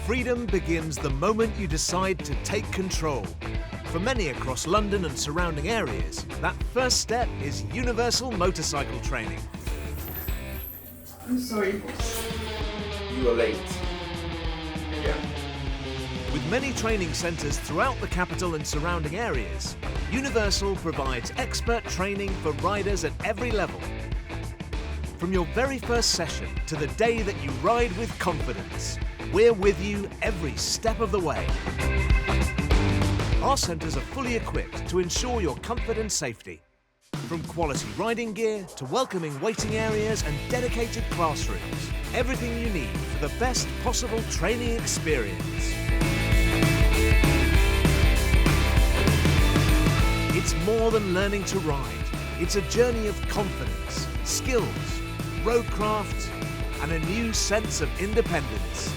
Freedom begins the moment you decide to take control. For many across London and surrounding areas, that first step is universal motorcycle training. I'm sorry, boss. You were late. Yeah. With many training centres throughout the capital and surrounding areas, Universal provides expert training for riders at every level. From your very first session to the day that you ride with confidence, we're with you every step of the way. Our centres are fully equipped to ensure your comfort and safety. From quality riding gear to welcoming waiting areas and dedicated classrooms, everything you need for the best possible training experience. It's more than learning to ride. It's a journey of confidence, skills, roadcraft, and a new sense of independence.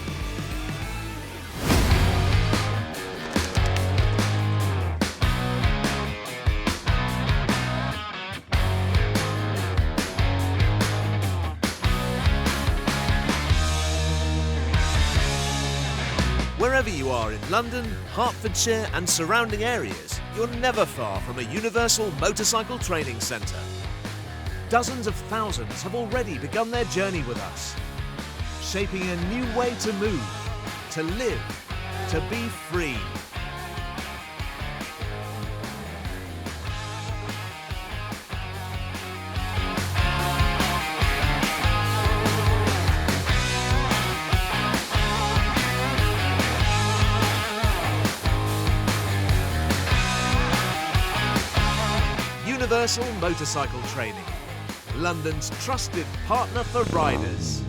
Wherever you are in London, Hertfordshire and surrounding areas, you're never far from a Universal Motorcycle Training Centre. Dozens of thousands have already begun their journey with us, shaping a new way to move, to live, to be free. Universal Motorcycle Training, London's trusted partner for riders.